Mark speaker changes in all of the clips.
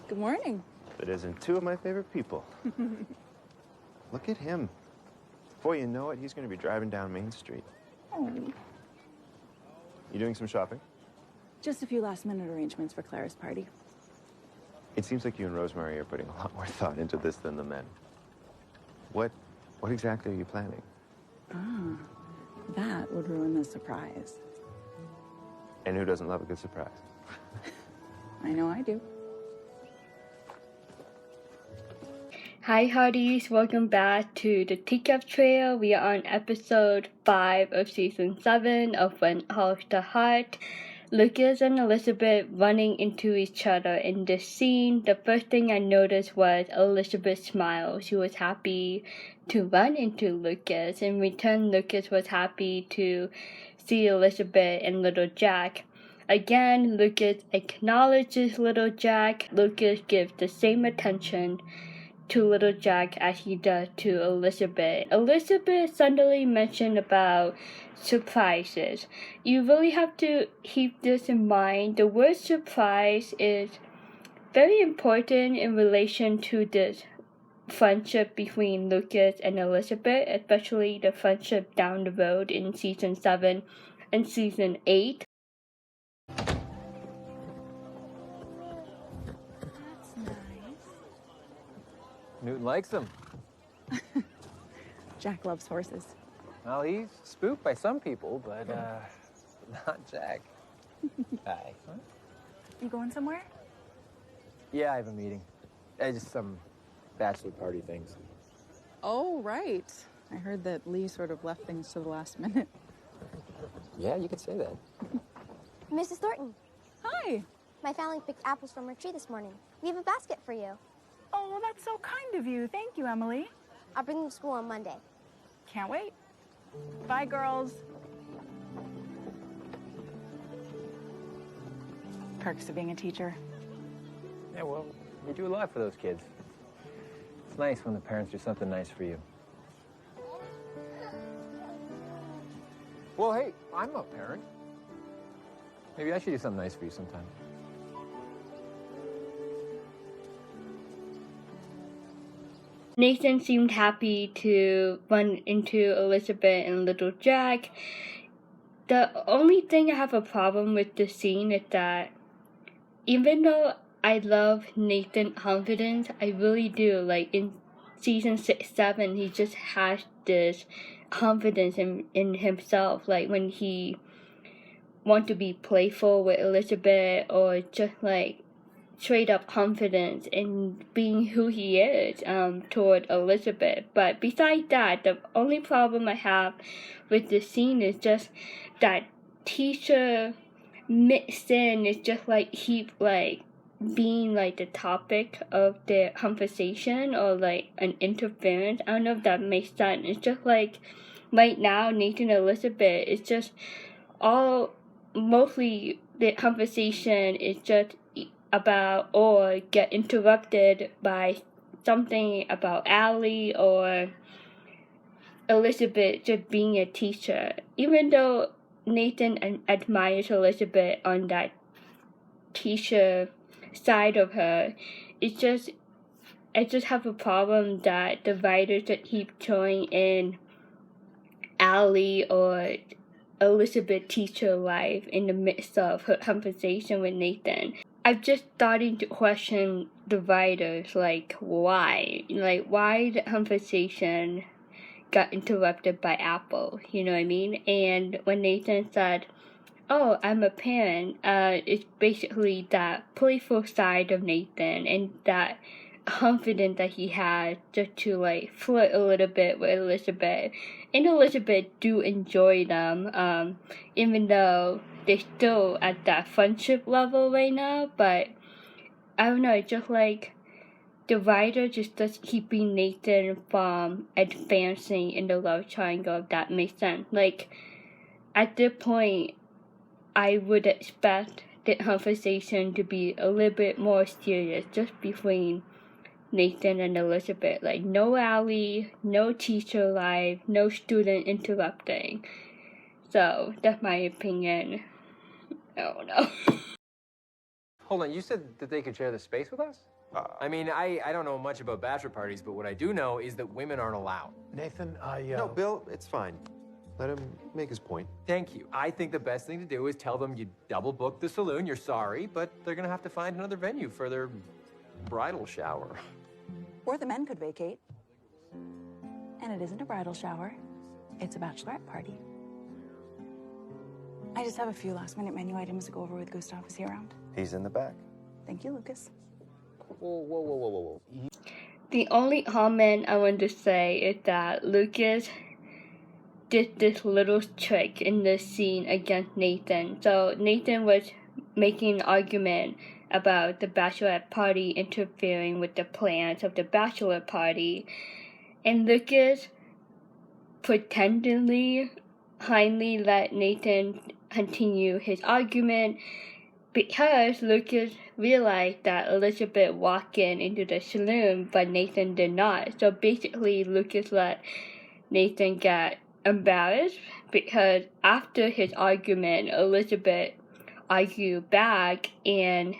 Speaker 1: Good morning.
Speaker 2: That isn't two of my favorite people. Look at him. Before you know it, he's going to be driving down Main Street.
Speaker 1: Oh.
Speaker 2: You doing some shopping?
Speaker 1: Just a few last-minute arrangements for Clara's party.
Speaker 2: It seems like you and Rosemary are putting a lot more thought into this than the men. What exactly are you planning?
Speaker 1: Ah, that would ruin the surprise.
Speaker 2: And who doesn't love a good surprise?
Speaker 1: I know I do.
Speaker 3: Hi hearties, welcome back to the Teacup Trail. We are on episode 5 of season 7 of Whencallstheheart. Lucas and Elizabeth running into each other in this scene. The first thing I noticed was Elizabeth's smile. She was happy to run into Lucas. In return, Lucas was happy to see Elizabeth and little Jack. Again, Lucas acknowledges little Jack. Lucas gives the same attention to little Jack as he does to Elizabeth. Elizabeth suddenly mentioned about surprises. You really have to keep this in mind. The word surprise is very important in relation to this friendship between Lucas and Elizabeth, especially the friendship down the road in season 7 and season 8.
Speaker 4: Newton likes them.
Speaker 1: Jack loves horses.
Speaker 4: Well, he's spooked by some people, but not Jack. Hi. Huh?
Speaker 1: You going somewhere?
Speaker 4: Yeah, I have a meeting. Just some bachelor party things.
Speaker 1: Oh, right. I heard that Lee sort of left things to the last minute.
Speaker 4: Yeah, you could say that.
Speaker 5: Mrs. Thornton,
Speaker 1: Hi.
Speaker 5: my family picked apples from our tree this morning. We have a basket for you.
Speaker 1: Oh, well, that's so kind of you. Thank you, Emily.
Speaker 5: I'll bring them to school on Monday.
Speaker 1: Can't wait. Bye, girls. Perks of being a teacher.
Speaker 4: Yeah, well, you do a lot for those kids. It's nice when the parents do something nice for you. Well, hey, I'm a parent. Maybe I should do something nice for you sometime.
Speaker 3: Nathan seemed happy to run into Elizabeth and little Jack. The only thing I have a problem with the scene is that even though I love Nathan's confidence, I really do. Like in season 6, 7, he just has this confidence in himself. Like when he wants to be playful with Elizabeth, or just like straight up confidence in being who he is toward Elizabeth. But besides that, the only problem I have with the scene is just that teacher mixed in is just like he like being like the topic of their conversation, or like an interference. I don't know if that makes sense. It's just like right now Nathan and Elizabeth, it's just all mostly the conversation is just about, or get interrupted by something about Allie or Elizabeth just being a teacher. Even though Nathan admires Elizabeth on that teacher side of her, I just have a problem that the writers that keep throwing in Allie or Elizabeth teacher life in the midst of her conversation with Nathan. I'm just starting to question the writers, like why the conversation got interrupted by Apple, you know what I mean? And when Nathan said, oh, I'm a parent, it's basically that playful side of Nathan and that confidence that he had just to like flirt a little bit with Elizabeth. And Elizabeth do enjoy them, even though they're still at that friendship level right now. But I don't know, it's just like the writer just does keeping Nathan from advancing in the love triangle, if that makes sense. Like at this point, I would expect the conversation to be a little bit more serious, just between Nathan and Elizabeth. Like no Allie, no teacher life, no student interrupting. So that's my opinion. I don't know.
Speaker 4: Hold on, you said that they could share the space with us? I mean, I don't know much about bachelor parties, but what I do know is that women aren't allowed.
Speaker 6: Nathan,
Speaker 2: No, Bill, it's fine. Let him make his point.
Speaker 4: Thank you. I think the best thing to do is tell them you double booked the saloon, you're sorry, but they're gonna have to find another venue for their bridal shower.
Speaker 7: Or the men could vacate. And it isn't a bridal shower, it's a bachelorette party. I just have a few last-minute menu items to go over with Gustav. Is he around?
Speaker 2: He's in the back.
Speaker 7: Thank you, Lucas.
Speaker 4: Whoa.
Speaker 3: The only comment I want to say is that Lucas did this little trick in this scene against Nathan. So Nathan was making an argument about the bachelorette party interfering with the plans of the bachelor party, and Lucas pretendedly kindly let Nathan continue his argument because Lucas realized that Elizabeth walked into the saloon, but Nathan did not. So basically, Lucas let Nathan get embarrassed because after his argument, Elizabeth argued back and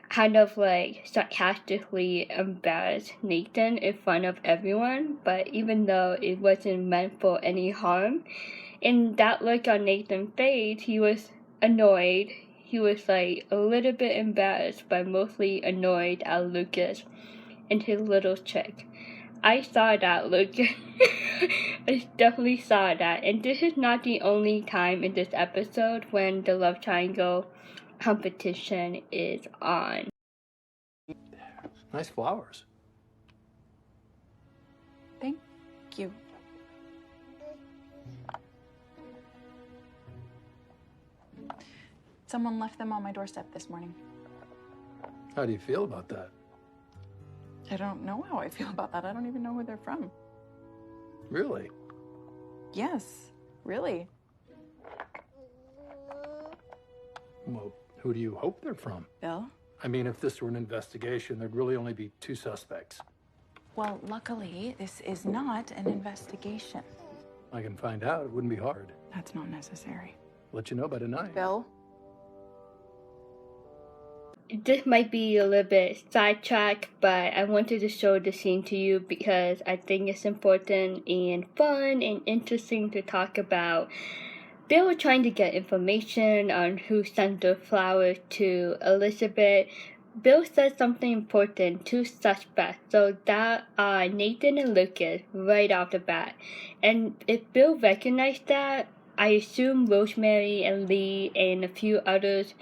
Speaker 3: kind of like sarcastically embarrassed Nathan in front of everyone, but even though it wasn't meant for any harm, in that look on Nathan's face, he was annoyed. He was like a little bit embarrassed, but mostly annoyed at Lucas and his little trick. I saw that, Lucas. I definitely saw that. And this is not the only time in this episode when the love triangle competition is on.
Speaker 6: nice flowers.
Speaker 7: Thank you. Someone left them on my doorstep this morning.
Speaker 6: How do you feel about that?
Speaker 7: I don't know how I feel about that. I don't even know where they're from.
Speaker 6: Really?
Speaker 7: Yes, really.
Speaker 6: Well, who do you hope they're from?
Speaker 7: Bill?
Speaker 6: I mean, if this were an investigation, there'd really only be 2 suspects.
Speaker 7: Well, luckily, this is not an investigation.
Speaker 6: I can find out. It wouldn't be hard.
Speaker 7: That's not necessary.
Speaker 6: Let you know by tonight.
Speaker 7: Bill?
Speaker 3: This might be a little bit sidetracked, but I wanted to show the scene to you because I think it's important and fun and interesting to talk about. Bill was trying to get information on who sent the flowers to Elizabeth. Bill said something important, 2 suspects, so that are Nathan and Lucas right off the bat. And if Bill recognized that, I assume Rosemary and Lee and a few others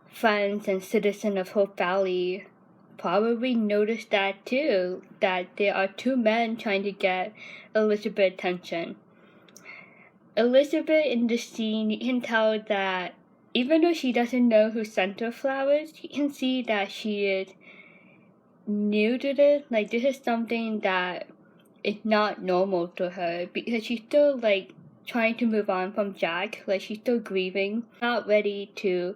Speaker 3: friends and citizens of Hope Valley probably noticed that too, that there are 2 men trying to get Elizabeth's attention. Elizabeth in the scene, you can tell that even though she doesn't know who sent her flowers, you can see that she is new to this. Like, this is something that is not normal to her because she's still like trying to move on from Jack. Like, she's still grieving, not ready to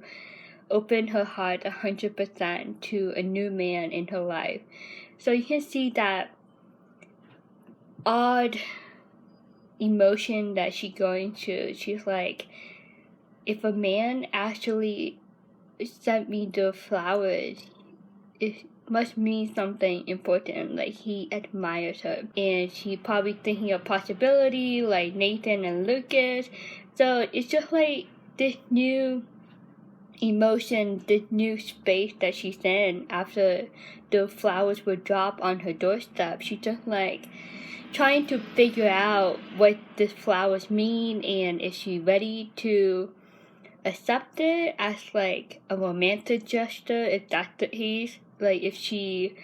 Speaker 3: open her heart 100% to a new man in her life. So you can see that odd emotion that she's going through. She's like, if a man actually sent me the flowers, it must mean something important, like he admires her. And she's probably thinking of possibility like Nathan and Lucas. So it's just like this new emotion, this new space that she's in after the flowers were dropped on her doorstep. She's just like trying to figure out what these flowers mean and is she ready to accept it as like a romantic gesture, if that's the case, like if she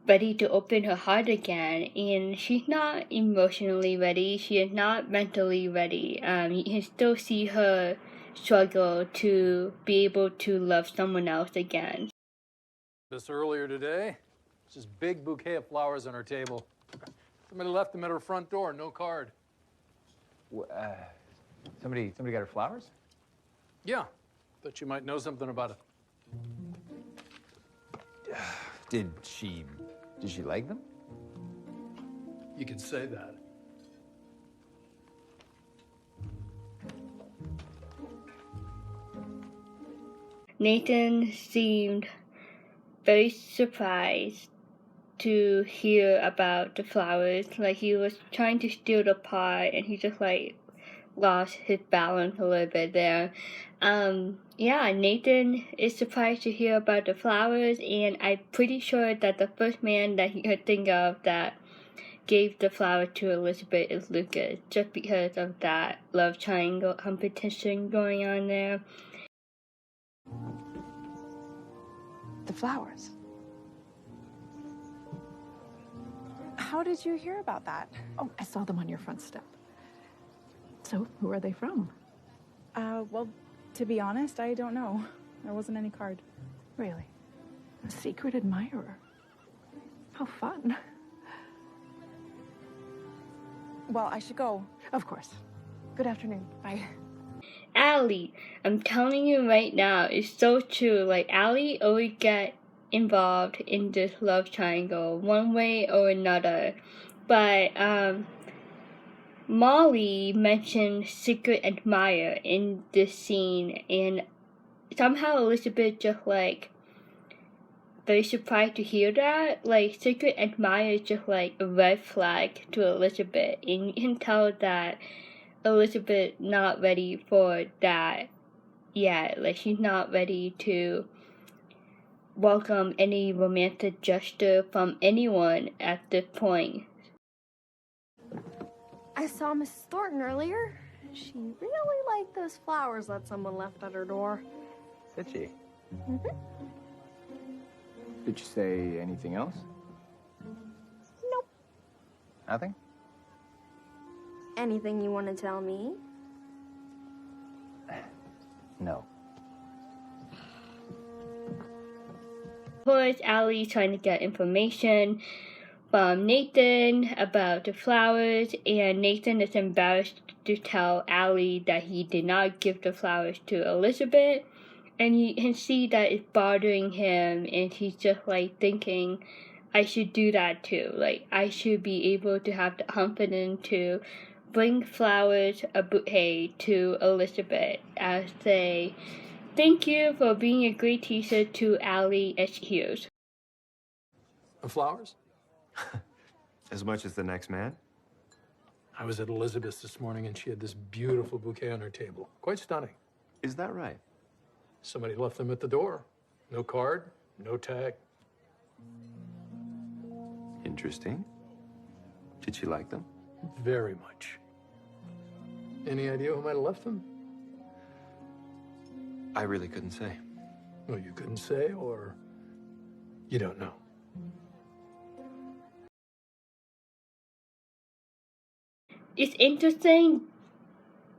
Speaker 3: ready to open her heart again. And she's not emotionally ready, she is not mentally ready. You can still see her struggle to be able to love someone else again.
Speaker 6: This earlier today, there's this big bouquet of flowers on her table. Somebody left them at her front door, no card.
Speaker 4: Somebody got her flowers?
Speaker 6: Yeah, thought you might know something about it.
Speaker 4: Did she like them?
Speaker 6: You could say that.
Speaker 3: Nathan seemed very surprised to hear about the flowers. Like, he was trying to steal the pie, and he just, like, lost his balance a little bit there. Yeah, Nathan is surprised to hear about the flowers, and I'm pretty sure that the first man that he could think of that gave the flower to Elizabeth is Lucas, just because of that love triangle competition going on there.
Speaker 7: The flowers. How did you hear about that?
Speaker 8: Oh, I saw them on your front step. So, who are they from?
Speaker 1: Well, to be honest, I don't know. There wasn't any card.
Speaker 8: Really? A secret admirer? How fun.
Speaker 1: Well, I should go.
Speaker 8: Of course. Good afternoon.
Speaker 1: Bye.
Speaker 3: Allie, I'm telling you right now, it's so true. Like, Allie always get involved in this love triangle one way or another. But Molly mentioned secret admirer in this scene, and somehow Elizabeth just like very surprised to hear that. Like, secret admirer is just like a red flag to Elizabeth, and you can tell that Elizabeth not ready for that yet. Like, she's not ready to welcome any romantic gesture from anyone at this point.
Speaker 5: I saw Mrs. Thornton earlier. She really liked those flowers that someone left at her door.
Speaker 4: Did she?
Speaker 5: Mm-hmm.
Speaker 4: Did you say anything else?
Speaker 5: Nope.
Speaker 4: Nothing?
Speaker 5: Anything you want to tell me?
Speaker 4: No.
Speaker 3: Of course, Allie's trying to get information from Nathan about the flowers, and Nathan is embarrassed to tell Allie that he did not give the flowers to Elizabeth, and you can see that it's bothering him, and he's just like thinking, I should do that too. Like, I should be able to have the confidence to bring flowers, a bouquet, to Elizabeth as a thank you for being a great teacher to Allie as she hears.
Speaker 6: The flowers?
Speaker 2: As much as the next man?
Speaker 6: I was at Elizabeth's this morning, and she had this beautiful bouquet on her table. Quite stunning.
Speaker 2: Is that right?
Speaker 6: Somebody left them at the door. No card, no tag.
Speaker 2: Interesting. Did she like them?
Speaker 6: Very much. Any idea who might have left them?
Speaker 2: I really couldn't say.
Speaker 6: Well, you couldn't say, or you don't know.
Speaker 3: It's interesting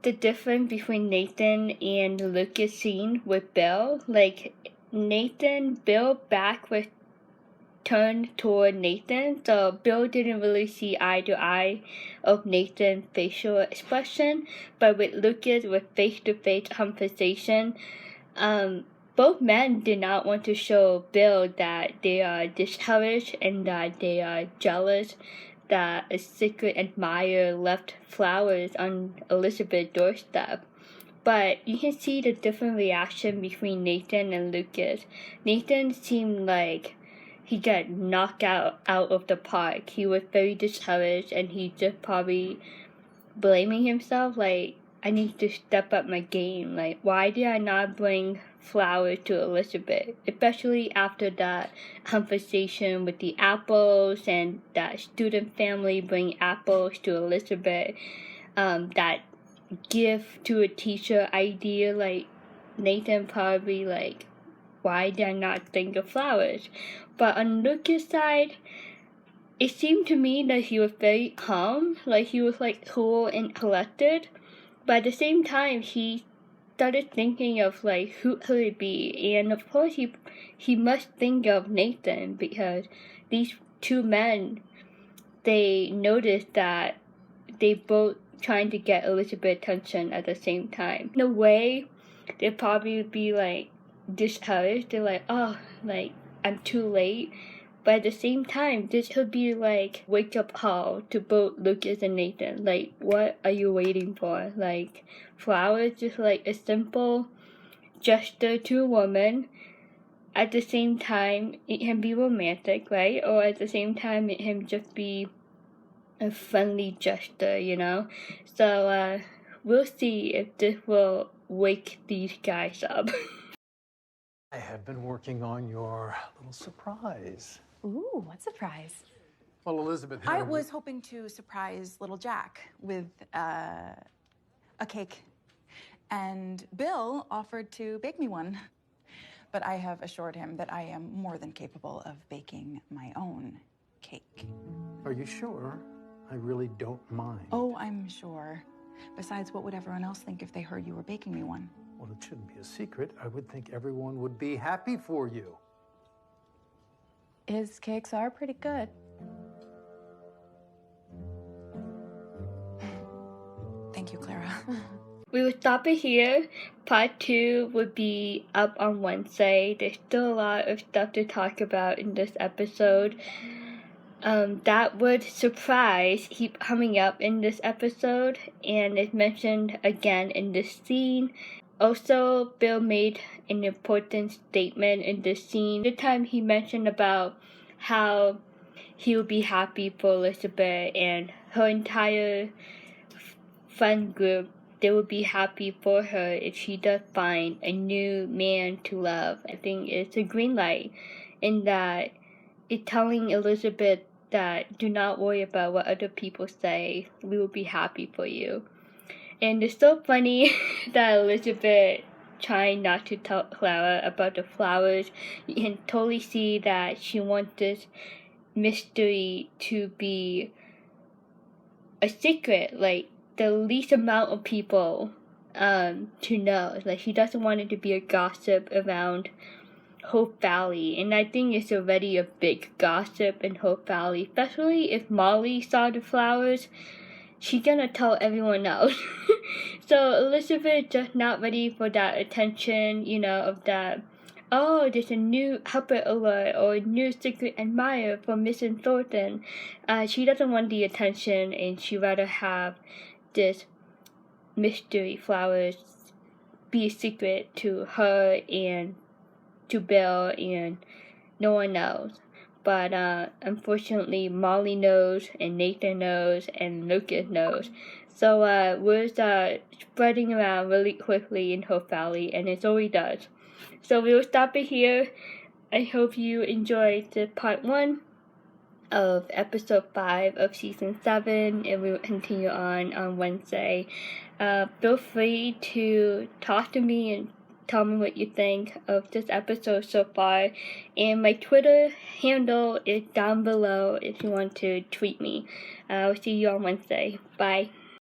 Speaker 3: the difference between Nathan and the Lucas scene with Bill. Like, Bill back was turned toward Nathan, so Bill didn't really see eye to eye of Nathan's facial expression, but with Lucas, with face-to-face conversation, both men did not want to show Bill that they are discouraged and that they are jealous that a secret admirer left flowers on Elizabeth's doorstep. But you can see the different reaction between Nathan and Lucas. Nathan seemed like he got knocked out of the park. He was very discouraged, and he just probably blaming himself, like, I need to step up my game. Like, why did I not bring flowers to Elizabeth? Especially after that conversation with the apples and that student family bring apples to Elizabeth. That gift to a teacher idea, like, Nathan probably like, why did I not think of flowers? But on Lucas' side, it seemed to me that he was very calm, like he was like cool and collected. But at the same time, he started thinking of like, who could it be? And of course, he must think of Nathan, because these two men, they noticed that they both trying to get Elizabeth's attention at the same time. In a way, they probably would be like discouraged. They're like, oh, like, I'm too late. But at the same time, this could be like wake up call to both Lucas and Nathan. Like, what are you waiting for? Like, flowers just like a simple gesture to a woman. At the same time, it can be romantic, right? Or at the same time, it can just be a friendly gesture, you know? So, we'll see if this will wake these guys up.
Speaker 6: I have been working on your little surprise.
Speaker 7: Ooh, what surprise?
Speaker 6: Well, Elizabeth,
Speaker 7: I was hoping to surprise little Jack with a cake. And Bill offered to bake me one. But I have assured him that I am more than capable of baking my own cake.
Speaker 6: Are you sure? I really don't mind.
Speaker 7: Oh, I'm sure. Besides, what would everyone else think if they heard you were baking me one?
Speaker 6: Well, it shouldn't be a secret. I would think everyone would be happy for you.
Speaker 7: His cakes are pretty good. Thank you, Clara.
Speaker 3: We will stop it here. Part 2 would be up on Wednesday. There's still a lot of stuff to talk about in this episode. That word surprise keep coming up in this episode, and it's mentioned again in this scene. Also, Bill made an important statement in this scene. The time he mentioned about how he would be happy for Elizabeth and her entire friend group. They would be happy for her if she does find a new man to love. I think it's a green light in that it's telling Elizabeth that do not worry about what other people say. We will be happy for you. And it's so funny that Elizabeth trying not to tell Clara about the flowers. You can totally see that she wants this mystery to be a secret, like the least amount of people to know. Like she doesn't want it to be a gossip around Hope Valley, and I think it's already a big gossip in Hope Valley, especially if Molly saw the flowers. She's gonna tell everyone else. So Elizabeth just not ready for that attention, you know, of that, oh, there's a new helper alert or a new secret admirer for Mrs. Thornton. She doesn't want the attention, and she'd rather have this mystery flowers be a secret to her and to Bill, and no one knows. But unfortunately, Molly knows, and Nathan knows, and Lucas knows. So word's spreading around really quickly in Hope Valley, and it always does. So we will stop it here. I hope you enjoyed the part 1 of episode 5 of season 7, and we will continue on Wednesday. Feel free to talk to me and tell me what you think of this episode so far, and my Twitter handle is down below if you want to tweet me. I'll see you on Wednesday. Bye.